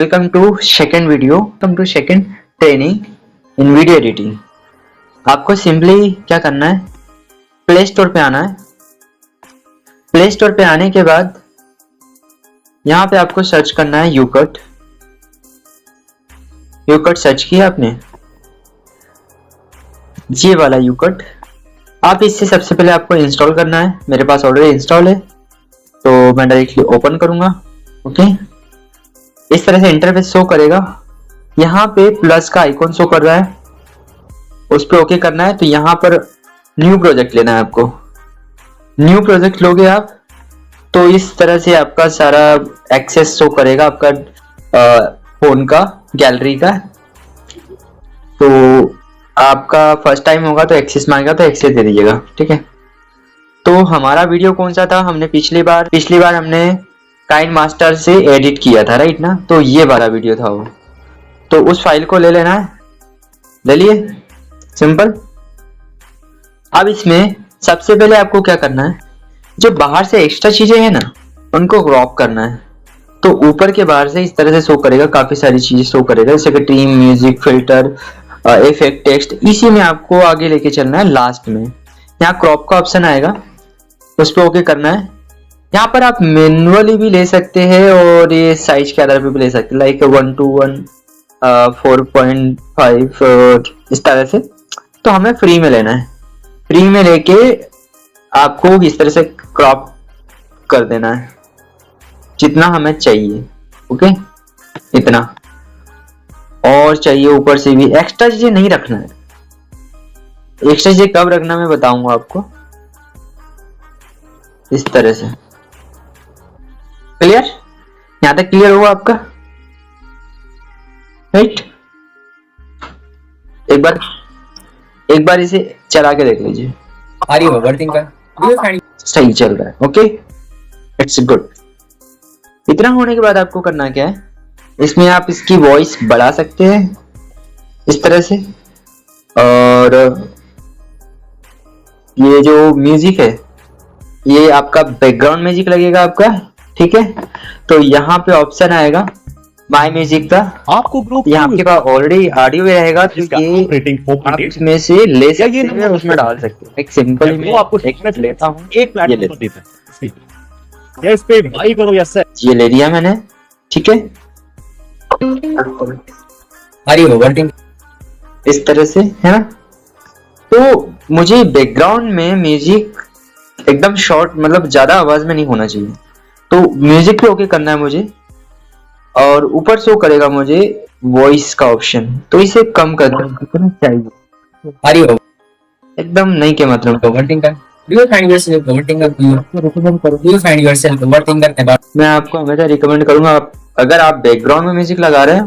Welcome to second video. Welcome to second training in video editing. आपको simply क्या करना है, प्ले स्टोर पे आना है। प्ले स्टोर पे आने के बाद यहाँ पे आपको सर्च करना है यूकट। यूकट सर्च किया आपने, ये वाला यूकट। आप इससे सबसे पहले आपको इंस्टॉल करना है। मेरे पास ऑलरेडी इंस्टॉल है तो मैं डायरेक्टली ओपन करूंगा। ओके, इस तरह से इंटरफेस शो करेगा। यहाँ पे प्लस का आइकॉन शो कर रहा है, उस पर ओके करना है। तो यहाँ पर न्यू प्रोजेक्ट लेना है आपको। न्यू प्रोजेक्ट लोगे आप तो इस तरह से आपका सारा एक्सेस शो करेगा, आपका फोन का गैलरी का। तो आपका फर्स्ट टाइम होगा तो एक्सेस मांगेगा तो एक्सेस दे दीजिएगा, ठीक है। तो हमारा वीडियो कौन सा था, हमने पिछली बार हमने काइनमास्टर से एडिट किया था, राइट ना। तो ये वाला वीडियो था वो। तो उस फाइल को ले लेना है, ले लिए, सिंपल। अब इसमें सबसे पहले आपको क्या करना है, जो बाहर से एक्स्ट्रा चीजें हैं ना उनको क्रॉप करना है। तो ऊपर के बाहर से इस तरह से शो करेगा, काफी सारी चीजें शो करेगा, जैसे कि team, music, filter, effect, text. इसी में आपको आगे लेके चलना है। लास्ट में यहाँ क्रॉप का ऑप्शन आएगा, उस पर ओके करना है। यहाँ पर आप मैनुअली भी ले सकते हैं और ये साइज के आधार पे भी ले सकते हैं, लाइक 1:1, 4.5 और इस तरह से। तो हमें फ्री में लेना है। फ्री में लेके आपको इस तरह से क्रॉप कर देना है जितना हमें चाहिए। ओके, इतना। और चाहिए ऊपर से भी। एक्स्ट्रा चीजें नहीं रखना है। एक्स्ट्रा चीजें कब रखना मैं बताऊंगा आपको। इस तरह से क्लियर, यहां तक क्लियर हुआ आपका, राइट। एक बार इसे चला के देख लीजिए। सही चल रहा है, ओके, इट्स गुड। इतना होने के बाद आपको करना क्या है, इसमें आप इसकी वॉइस बढ़ा सकते हैं इस तरह से। और ये जो म्यूजिक है ये आपका बैकग्राउंड म्यूजिक लगेगा आपका, ठीक है। तो यहाँ पे ऑप्शन आएगा माय म्यूजिक का। आपको ग्रुप यहाँ आपके पास ऑलरेडी ऑडियो भी रहेगा, तो ये आप इसमें से ले सकते हैं, उसमें डाल सकते हैं। एक सिंपल में आपको एक मिनट लेता हूँ, एक प्लेटफॉर्म देता है। या इस पे भाई करो, यस सर, ये ले लिया मैंने, ठीक है। इस तरह से है ना। तो मुझे बैकग्राउंड में म्यूजिक एकदम शॉर्ट, मतलब ज्यादा आवाज में नहीं होना चाहिए। तो म्यूजिक पे ओके करना है मुझे। और ऊपर शो करेगा मुझे वॉइस का ऑप्शन, तो इसे कम कर दो कितना चाहिए, एकदम नहीं के मतलब। मैं आपको हमेशा रिकमेंड करूंगा, अगर आप बैकग्राउंड में म्यूजिक लगा रहे हैं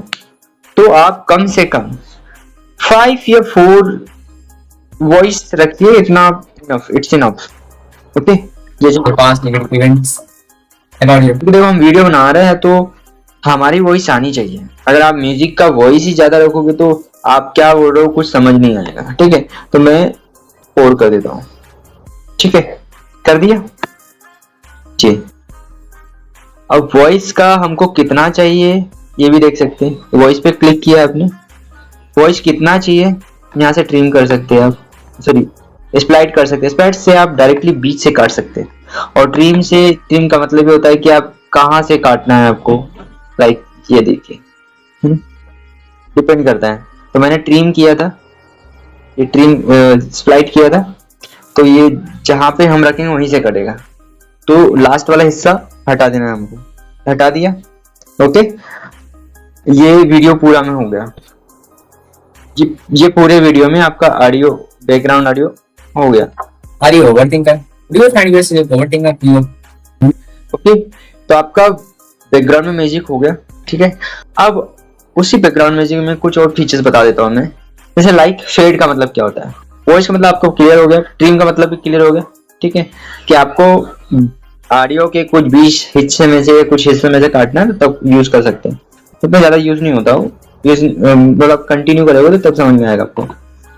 तो आप कम से कम 5 या 4 वॉइस रखिए, इतना इट्स इनफ। ओके, ये जो देखो हम वीडियो बना रहे हैं तो हमारी वॉइस आनी चाहिए। अगर आप म्यूजिक का वॉइस ही ज्यादा रखोगे तो आप क्या बोल रहे हो कुछ समझ नहीं आएगा, ठीक है। तो मैं 4 कर देता हूँ, ठीक है, कर दिया जी। अब वॉइस का हमको कितना चाहिए ये भी देख सकते हैं। वॉइस पे क्लिक किया आपने, वॉइस कितना चाहिए यहाँ से ट्रिम कर सकते हैं आप, सॉरी स्प्लाइट कर सकते हैं। स्प्लाइट से आप डायरेक्टली बीच से काट सकते हैं। और ट्रिम से, ट्रिम का मतलब ये होता है कि आप कहाँ से काटना है आपको, लाइक ये देखिए, डिपेंड करता है। तो मैंने ट्रिम किया था, ये ट्रिम स्प्लाइट किया था, तो ये जहां पे हम रखेंगे वहीं से कटेगा। तो लास्ट वाला हिस्सा हटा देना है हमको, हटा दिया। ओके, ये वीडियो पूरा में हो गया। ये पूरे वीडियो में आपका ऑडियो, बैकग्राउंड ऑडियो हो गया। ओके, तो आपका बैकग्राउंड में म्यूजिक हो गया, ठीक है। अब उसी बैकग्राउंड म्यूजिक में कुछ और फीचर्स बता देता हूँ मैं। जैसे लाइक फेड का मतलब क्या होता है, वॉइस का मतलब आपको क्लियर हो गया, ट्रिम का मतलब भी क्लियर हो गया, ठीक है। कि आपको ऑडियो के कुछ बीच हिस्से में से, कुछ हिस्से में से काटना है तो तब यूज कर सकते हैं। इतना ज्यादा यूज नहीं होता हो, मतलब कंटिन्यू करोगे तो तब समझ में आएगा आपको।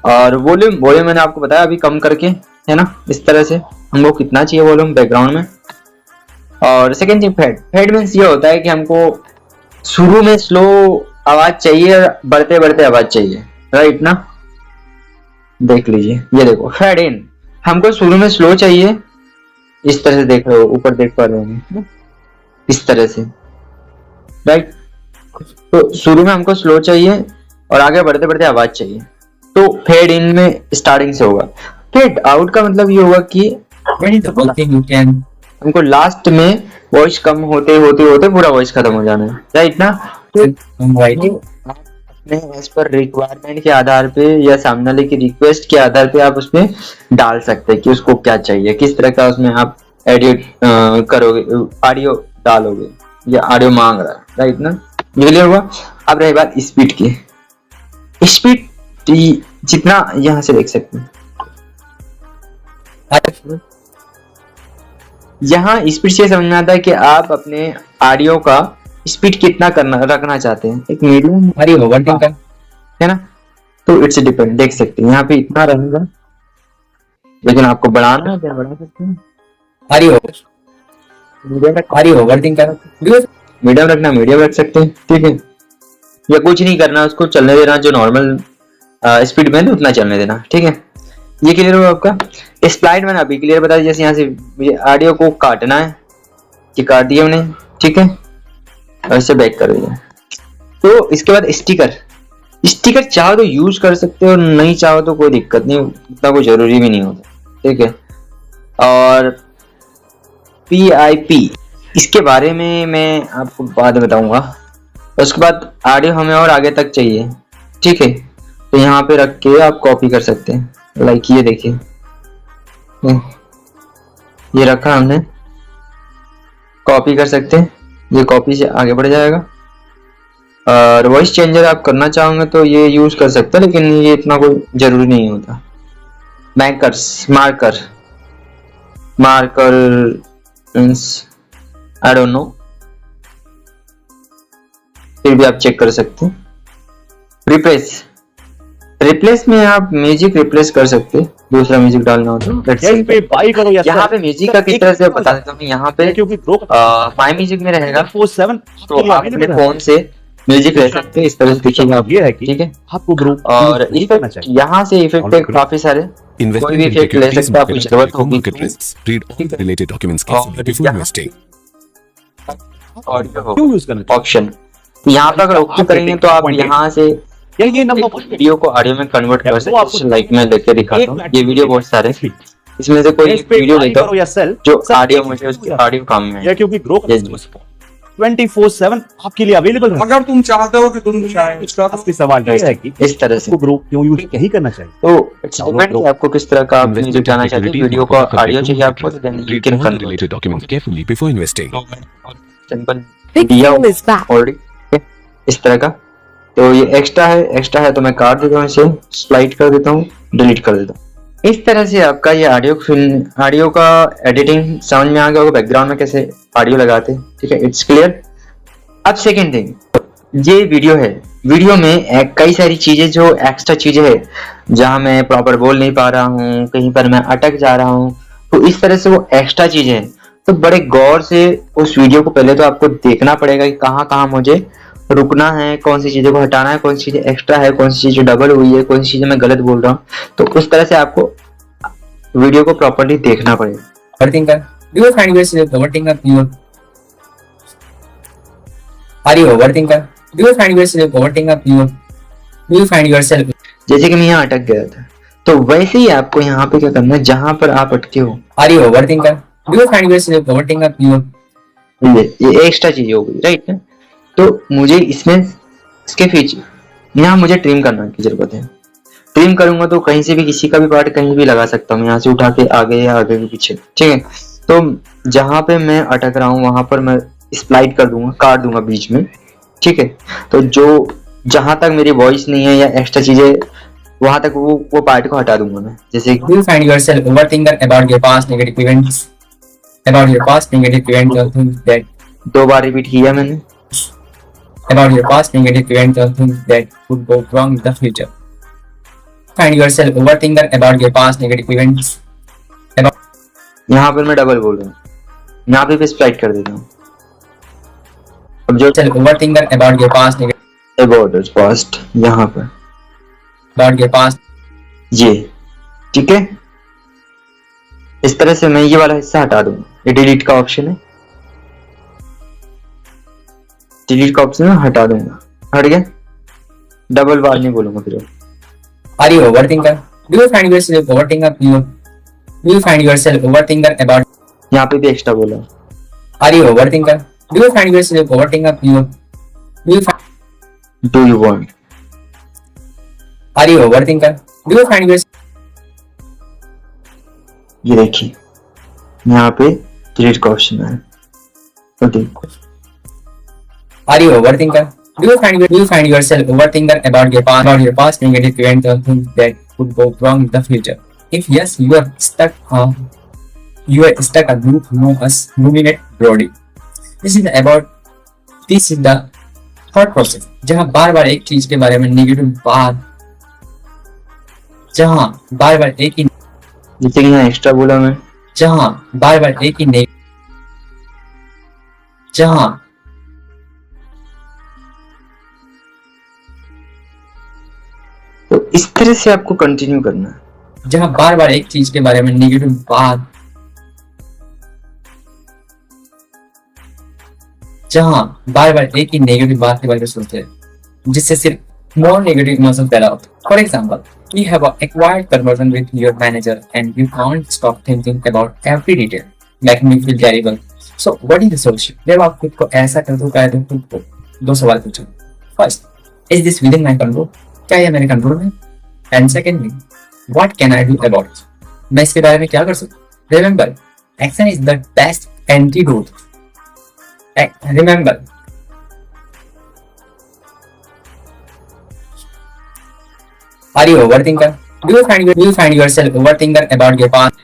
और वॉल्यूम मैंने आपको बताया अभी कम करके, है ना। इस तरह से हमको कितना चाहिए वॉल्यूम बैकग्राउंड में। और सेकंड थिंग फेड मीन्स ये होता है कि हमको शुरू में स्लो आवाज चाहिए, बढ़ते बढ़ते आवाज चाहिए, राइट ना। देख लीजिए, ये देखो फेड इन, हमको शुरू में स्लो चाहिए, इस तरह से देख रहे हो, ऊपर देख पा रहे हो इस तरह से, राइट। तो शुरू में हमको स्लो चाहिए और आगे बढ़ते बढ़ते आवाज चाहिए, तो फेड इन में स्टार्टिंग से होगा। फेड आउट का मतलब ये होगा कि हमको लास्ट में वॉइस कम होते होते होते पूरा वॉइस खत्म हो जाना है, राइट ना। तो अपने एज पर रिक्वायरमेंट के आधार पे या सामने वाले की रिक्वेस्ट के आधार पे आप उसमें डाल सकते हैं कि उसको क्या चाहिए, किस तरह का उसमें आप एडिट करोगे, ऑडियो डालोगे या ऑडियो मांग रहा है, राइट ना। क्लियर हुआ। अब रही बात स्पीड की, स्पीड जितना यहाँ से देख सकते हैं, यहाँ स्पीड से समझ में आता है कि आप अपने ऑडियो का स्पीड कितना करना रखना चाहते हैं, एक मीडियम है ना। तो इट्स डिपेंड, देख सकते हैं यहाँ पे इतना रहेगा, लेकिन आपको बढ़ाना है क्या बढ़ा सकते हैं, मीडियम रखना मीडियम रख सकते हैं, ठीक है। या कुछ नहीं करना, उसको चलने देना, जो नॉर्मल स्पीड में उतना चलने देना, ठीक है। ये क्लियर हुआ आपका। स्लाइड मैंने अभी क्लियर बता दिया, जैसे यहाँ से ऑडियो को काटना है कि काट दिया हमने, ठीक है, और इसे बैक कर दिया। तो इसके बाद स्टिकर, स्टिकर चाहो तो यूज कर सकते हो, नहीं चाहो तो कोई दिक्कत नहीं, उतना कोई जरूरी भी नहीं होता, ठीक है। और PIP, इसके बारे में मैं आपको बाद में बताऊंगा। उसके बाद ऑडियो हमें और आगे तक चाहिए, ठीक है, तो यहाँ पे रख के आप कॉपी कर सकते हैं, लाइक ये देखिए, ये रखा हमने, कॉपी कर सकते हैं, ये कॉपी से आगे बढ़ जाएगा। और वॉइस चेंजर आप करना चाहोगे तो ये यूज कर सकते हैं, लेकिन ये इतना कोई जरूरी नहीं होता। Makers, marker means I don't know, फिर भी आप चेक कर सकते हैं। रिप्लेस में आप म्यूजिक रिप्लेस कर सकते हैं, दूसरा म्यूजिक डालना हो तो। यहाँ पे म्यूजिक का किस तरह से बता देता हूँ, यहाँ पे माई म्यूजिक में रहेगा, तो आप अपने फोन से म्यूजिक ले सकते हैं, इस तरह से दिखेगा, ठीक है। और इफेक्ट, यहाँ से इफेक्ट काफी सारे, कोई भी इफेक्ट ले सकते हैं, आपको जरूरत होगी। ऑप्शन यहाँ पर अगर ओके करेंगे तो आप यहाँ से वीडियो को ऑडियो में कन्वर्ट कर सकते हैं। लाइक मैं लेके दिखाता हूँ, ये वीडियो बहुत सारे, इसमें से कोई वीडियो लेता हूँ जो ऑडियो मुझे उसकी ऑडियो काम में है, क्योंकि ग्रो 24/7 आपके लिए अवेलेबल है। अगर तुम चाहते हो कि तुम असली सवाल ये है कि इस तरह से ग्रो क्यों यूज यही करना चाहिए। तो डिपेंड है आपको किस तरह का आप म्यूजिक जाना चाहते हैं, वीडियो का ऑडियो चाहिए आपको, तो then you can related documents carefully before investing. Simple दिया ऑलरेडी इस तरह का। तो ये एक्स्ट्रा है तो मैं काट देता हूँ, इसे स्लाइड कर देता हूँ, डिलीट कर देता हूँ। इस तरह से आपका ये ऑडियो का एडिटिंग समझ में आ गया होगा, बैकग्राउंड में कैसे ऑडियो लगाते हैं, ठीक है, इट्स क्लियर। अब सेकेंड थिंग, ये वीडियो है, वीडियो में कई सारी चीजें जो एक्स्ट्रा चीजें है, जहाँ मैं प्रॉपर बोल नहीं पा रहा हूँ, कहीं पर मैं अटक जा रहा हूँ, तो इस तरह से वो एक्स्ट्रा चीजें हैं, तो बड़े गौर से उस वीडियो को पहले तो आपको देखना पड़ेगा कि कहाँ कहाँ मुझे रुकना है, कौन सी चीजों को हटाना है, कौन सी चीजें एक्स्ट्रा है, कौन सी चीजें डबल हुई है, कौन सी चीजें मैं गलत बोल रहा हूँ। तो उस तरह से आपको वीडियो को प्रॉपर्ली देखना पड़ेगा। जैसे कि मैं यहाँ अटक गया था, तो वैसे ही आपको यहाँ पे क्या करना है, जहां पर आप अटके हो, ये एक्स्ट्रा चीज हो गई, राइट ना। तो मुझे इसमें इसके फीचर यहाँ मुझे ट्रिम करने की जरूरत है। ट्रिम करूंगा तो कहीं से भी किसी का भी पार्ट कहीं भी लगा सकता हूँ, यहाँ से उठा के आगे या आगे के पीछे, ठीक है। तो जहां पे मैं अटक रहा हूँ वहां पर मैं स्प्लाइट कर दूंगा, काट दूंगा बीच में, ठीक है। तो जो जहां तक मेरी वॉइस नहीं है या एक्स्ट्रा चीजें, वहां तक वो पार्ट को हटा दूंगा मैं। जैसे दो बार रिपीट किया मैंने, about your past negative events or things that could go wrong in the future. Find yourself overthinker about your past negative events. यहाँ पर मैं डबल बोल रहा हूँ, यहाँ पे स्प्लाइट कर देता हूँ, अब जो overthinker about your past negative about past यहाँ पर about your past ये, ठीक है। इस तरह से मैं ये वाला हिस्सा हटा दूंगा। ये डिलीट का ऑप्शन है, डिलीट का ऑप्शन है, हटा दूंगा। हट गया, डबल बार नहीं बोलूंगा फिर। Are you overthinker? Do you find yourself overthinker? Do you find yourself overthinker about? यहाँ पे भी एक्स्ट्रा बोला। Are you overthinker? Do you find yourself overthinker? Do you find? Do you want, Are you overthinker? Do you find yourself? ये देखिए यहाँ पे delete का option है। Okay, Are you overthinker? Do you find yourself overthinker about your past negative events or things that could go wrong in the future? If yes, you are stuck a group known as ruminate Brody. This is the thought process. जहाँ बार बार एक चीज के बारे में negative बात, जहाँ बार बार एक ही, जैसे कि यहाँ एक्स्ट्रा बोला मैं, जहाँ बार बार एक ही जहाँ तो इस तरह से आपको कंटिन्यू करना है। जहाँ बार बार एक चीज के बारे में नेगेटिव बात, जहाँ बार बार एक ही नेगेटिव बात के बारे में सोचते हैं, जिससे सिर्फ मोर नेगेटिव इमोशंस पैदा होते हैं। For example, you have an acquired conversation with your manager and you can't stop thinking about every detail, making you feel terrible. So what is the solution? जब आप खुद को ऐसा कर दो, कह दो खुद को दो सवाल पूछो। First, is this within my control? क्या ये मेरे कंट्रोल में? And secondly, what can I do about it? मैं इसके बारे में क्या कर सकता? Remember, action is the best antidote. Remember, are you overthinker? Do you find yourself overthinker about your past?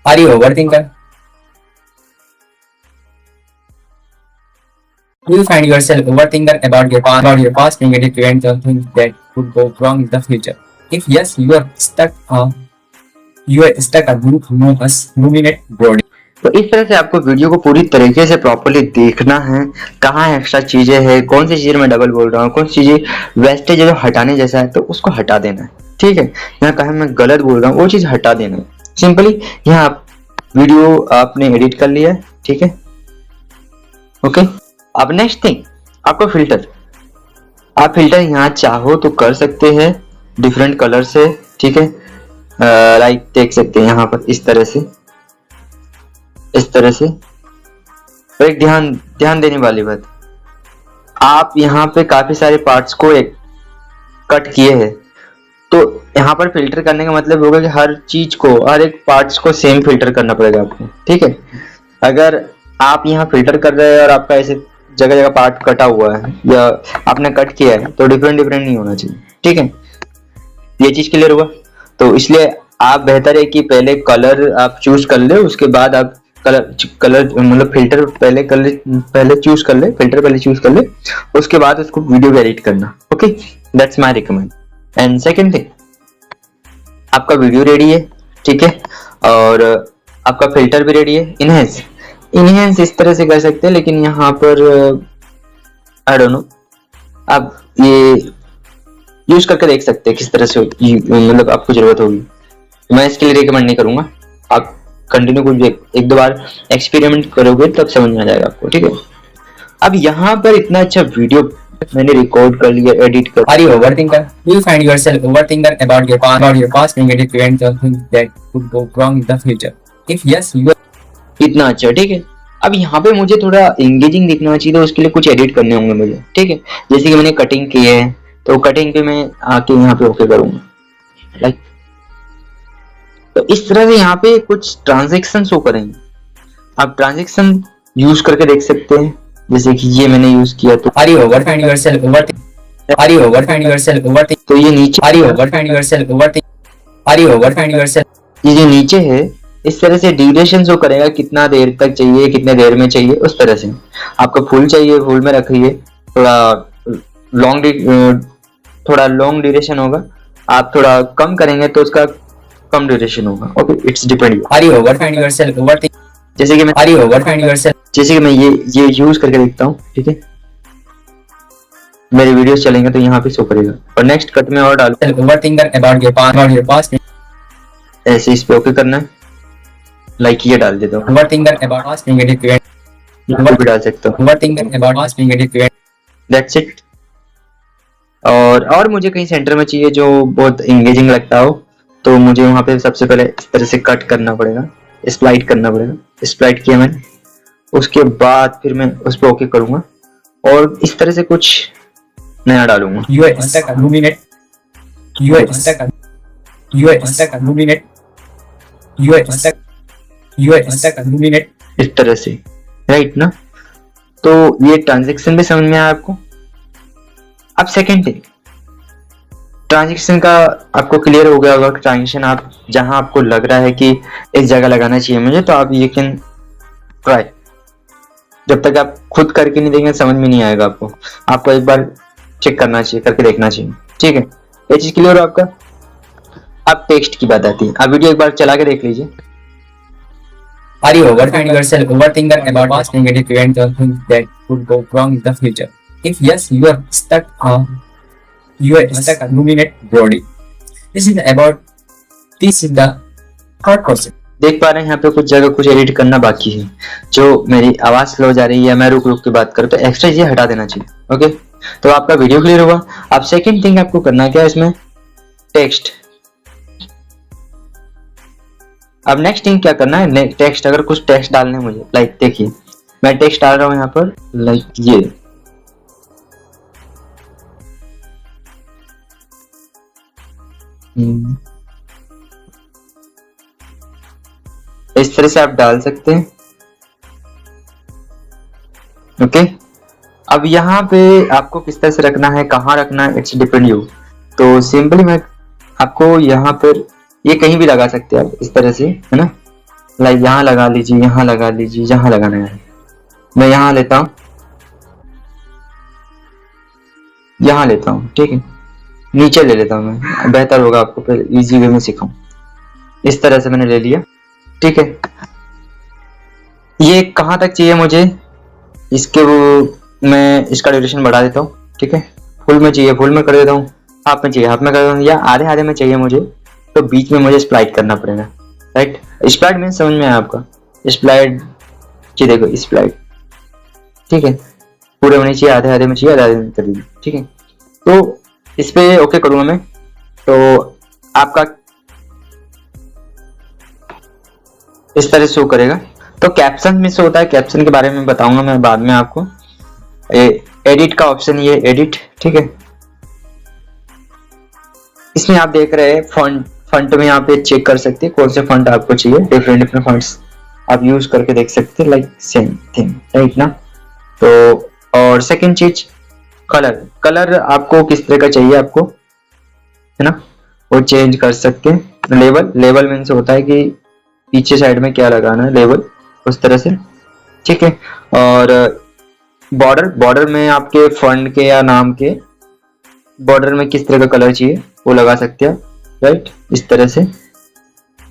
Are you overthinker? Do you find yourself overthinker about your past negative events or things that could go wrong in the future? If yes, you are stuck a group known as ruminate Brody. तो इस तरह से आपको video को पूरी तरीके से properly देखना है। कहाँ एक्स्ट्रा चीजें हैं, कौन सी चीजें मैं डबल बोल रहा हूँ, कौन सी चीजें वेस्टेज है जो हटाने जैसा है, तो उसको हटा देना है। ठीक है, यहाँ कहाँ मैं गलत बोल रहा हूँ वो चीज हटा देना है। सिंपली यहाँ आप वीडियो आपने एडिट कर लिया है। ठीक है, ओके। अब नेक्स्ट थिंग, आपको फिल्टर, आप फिल्टर यहाँ चाहो तो कर सकते हैं डिफरेंट कलर से। ठीक है, लाइक देख सकते हैं यहाँ पर इस तरह से, इस तरह से। और एक ध्यान देने वाली बात, आप यहाँ पे काफी सारे पार्ट्स को एक कट किए हैं, तो यहाँ पर फिल्टर करने का मतलब होगा कि हर चीज को, हर एक पार्ट्स को सेम फिल्टर करना पड़ेगा आपको। ठीक है, अगर आप यहाँ फिल्टर कर रहे हैं और आपका ऐसे जगह जगह पार्ट कटा हुआ है या आपने कट किया है, तो डिफरेंट नहीं होना चाहिए। ठीक है, ये चीज क्लियर हुआ। तो इसलिए आप बेहतर है कि पहले कलर आप चूज कर ले, उसके बाद आप कलर मतलब फिल्टर पहले चूज कर ले, फिल्टर पहले चूज कर ले, उसके बाद उसको वीडियो को एडिट करना। Okay, that's my recommend. And second thing, आपका वीडियो रेडी है, ठीक है, और आपका फिल्टर भी रेडी है। इनहेंस इस तरह से कर सकते हैं, लेकिन यहाँ पर आई डोंट नो, आप ये यूज करके देख सकते हैं किस तरह से मतलब आपको जरूरत होगी। मैं इसके लिए रिकमेंड नहीं करूंगा, आप कंटिन्यू कुछ एक दो बार एक्सपेरिमेंट करोगे तब समझ में आ जाएगा आपको। ठीक है, अब यहाँ पर इतना अच्छा वीडियो मैंने रिकॉर्ड कर लिया, एडिट कर। Are you overthinker? Do you find yourself overthinker about your past negative events or things that could go wrong in the future? If yes, you are इतना अच्छा। ठीक है, अब यहाँ पे मुझे थोड़ा एंगेजिंग दिखना चाहिए, तो उसके लिए कुछ एडिट करने होंगे मुझे। ठीक है, जैसे कि मैंने कटिंग की है, तो कटिंग पे मैं आके यहाँ पे ओके करूंगा, लाइक। तो इस तरह से यहाँ पे कुछ ट्रांजैक्शन शो करेंगे, आप ट्रांजैक्शन यूज करके देख सकते हैं। जैसे कि ये मैंने यूज किया, तो Are you overfind yourself overthinking? Are you overfind yourself overthinking? तो ये नीचे, Are you overfind yourself overthinking? Are you overfind yourself? ये जो नीचे है इस तरह से ड्यूरेशन शो करेगा, कितना देर तक चाहिए, कितने देर में चाहिए, उस तरह से। आपको फुल चाहिए, फुल में रखिए, थोड़ा लॉन्ग ड्यूरेशन होगा, आप थोड़ा कम करेंगे तो उसका कम ड्यूरेशन होगा। Okay, it's depend. Are you overfind yourself overthinking? जैसे कि मैं Are you overthinking yourself? जैसे कि मैं ये यूज करके देखता हूँ, ठीक है, मेरे वीडियोस चलेंगे तो यहाँ पे शो करेगा। और नेक्स्ट कट में और डालू, Overthinker about your past. ऐसे इस पे ओके करना है, लाइक ये डाल देता हूँ, Overthinker about past negative event. यहाँ भी डाल सकता हूँ, Overthinker about past negative event. That's it. और मुझे कहीं सेंटर में चाहिए जो बहुत इंगेजिंग लगता हो, तो मुझे वहाँ पे सबसे पहले इस तरह से कट करना पड़ेगा, स्प्लाइट करना पड़ेगा। स्प्लाइट किया मैंने, उसके बाद फिर मैं उस पर ओके करूँगा और इस तरह से कुछ नया डालूंगा। illuminate. illuminate. इस तरह से, राइट ना। तो ये ट्रांजैक्शन भी समझ में आया आपको। अब सेकंड थिंग, ट्रांजैक्शन का आपको क्लियर हो गया होगा। ट्रांजैक्शन आप जहां आपको लग रहा है कि इस जगह लगाना चाहिए मुझे, तो आप ये कैन ट्राई। जब तक आप खुद करके नहीं देंगे समझ में नहीं आएगा आपको एक बार चेक करना चाहिए, करके देखना चाहिए, ठीक है। ये चीज क्लियर हो आपका। अब टेक्स्ट की बात आती है, आप वीडियो एक बार चला के देख लीजिए। Are you overthinking yourself? Overthinker about past negative events or things that could go wrong in the future. If yes, you are stuck. Illuminate broadly. This is the third question. देख पा रहे हैं यहाँ पे कुछ जगह कुछ एडिट करना बाकी है, जो मेरी आवाज स्लो जा रही है, मैं रुक रुक के बात करूँ तो एक्स्ट्रा ये हटा देना चाहिए। ओके, तो आपका वीडियो क्लियर हुआ। अब सेकंड थिंग आपको करना क्या है इसमें, टेक्स्ट। अब नेक्स्ट थिंग क्या करना है, टेक्स्ट। अगर कुछ टेक्स्ट डालने मुझे, लाइक देखिए मैं टेक्स्ट डाल रहा हूँ यहाँ पर, लाइक ये इस तरह से आप डाल सकते हैं। ओके, अब यहाँ पे आपको किस तरह से रखना है, कहाँ रखना है, इट्स डिपेंड यू। तो सिंपली मैं आपको यहाँ पर ये कहीं भी लगा सकते हैं आप, इस तरह से, है ना। लाइक यहाँ लगा लीजिए, यहाँ लगा लीजिए, जहाँ लगाना है। मैं यहाँ लेता हूँ, यहाँ लेता हूँ, ठीक है। नीचे ले लेता हूँ मैं, बेहतर होगा आपको फिर इजी वे में सिखाऊं। इस तरह से मैंने ले लिया, ठीक है। ये कहाँ तक चाहिए मुझे, इसके वो मैं इसका ड्यूरेशन बढ़ा देता हूँ, ठीक है। फुल में चाहिए फुल में कर देता हूँ, हाफ में चाहिए हाफ में कर देता हूँ, या आधे आधे में चाहिए मुझे तो बीच में मुझे स्प्लाइट करना पड़ेगा, राइट। स्प्लाइट में समझ में आया आपका, स्प्लाइट जी देखो स्प्लाइट, ठीक है। पूरे होने चाहिए, आधे आधे में चाहिए, आधे आधे में कर दीजिए, ठीक है। तो इस पे ओके करूंगा मैं, तो आपका इस तरह शो करेगा। तो कैप्शन में शो होता है, कैप्शन के बारे में बताऊंगा मैं बाद में आपको। एडिट का ऑप्शन, ये एडिट, ठीक है। इसमें आप देख रहे हैं फॉन्ट में यहाँ पे चेक कर सकते हैं कौन से फॉन्ट आपको चाहिए। डिफरेंट फॉन्ट्स आप यूज करके देख सकते हैं, लाइक सेम थिंग, राइट ना। तो और सेकंड चीज कलर आपको किस तरह का चाहिए आपको, है ना, वो चेंज कर सकते हैं। लेबल मीन्स होता है कि पीछे साइड में क्या लगाना है, लेबल उस तरह से, ठीक है। और बॉर्डर में आपके फॉन्ट के या नाम के बॉर्डर में किस तरह का कलर चाहिए वो लगा सकते हैं, राइट। इस तरह से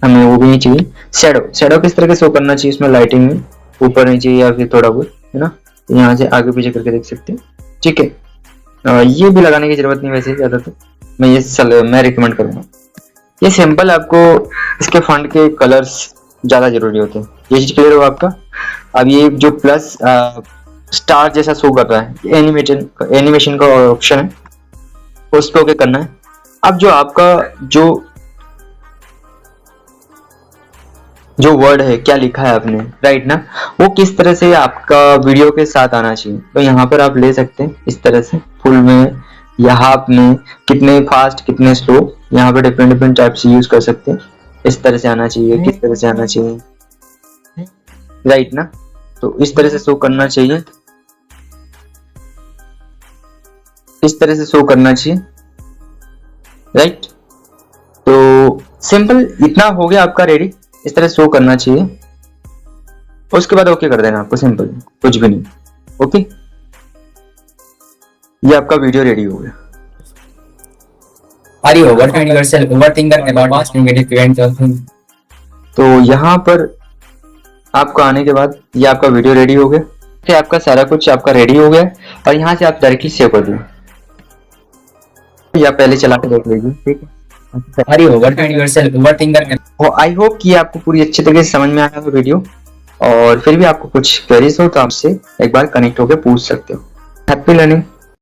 हमें वो भी नहीं चाहिए। शैडो किस तरह के शो करना चाहिए इसमें, लाइटिंग में ऊपर नहीं चाहिए या फिर थोड़ा बहुत, है ना। यहाँ से आगे पीछे करके देख सकते हैं, ठीक है। ये भी लगाने की जरूरत नहीं वैसे ज्यादा, तो मैं रिकमेंड करूंगा। ये सिंपल, आपको इसके फॉन्ट के कलर्स ज्यादा जरूरी होते हैं। ये चीज क्लियर हो आपका। अब ये जो प्लस स्टार जैसा शो कर रहा है, एनिमेशन का ऑप्शन है, उस पर ओके करना है। अब जो आपका जो वर्ड है, क्या लिखा है आपने, राइट ना, वो किस तरह से आपका वीडियो के साथ आना चाहिए। तो यहाँ पर आप ले सकते हैं इस तरह से, फुल में या हाफ में, कितने फास्ट कितने स्लो, यहाँ पे डिफरेंट टाइप से यूज कर सकते हैं। इस तरह से आना चाहिए, किस तरह से आना चाहिए, राइट ना। तो इस तरह से शो करना चाहिए, इस तरह से शो करना चाहिए, राइट। तो सिंपल इतना हो गया आपका रेडी, इस तरह शो करना चाहिए। उसके बाद ओके कर देना आपको, सिंपल, कुछ भी नहीं। ओके, ये आपका वीडियो रेडी हो गया। Are you overthinking yourself? Overthinker about past negative events or things. तो यहाँ पर आपको आने के बाद ये आपका वीडियो रेडी हो गया, फिर आपका सारा कुछ आपका रेडी हो गया और यहाँ से आप डायरेक्टली सेव कर दो, या पहले चला के देख लीजिए, ठीक है। Are you overtrained yourself? Overthinker? I hope कि आपको पूरी अच्छी तरीके से समझ में आया हो वीडियो, और फिर भी आपको कुछ क्वेरीज हो तो आपसे एक बार कनेक्ट होकर पूछ सकते हो। Happy learning.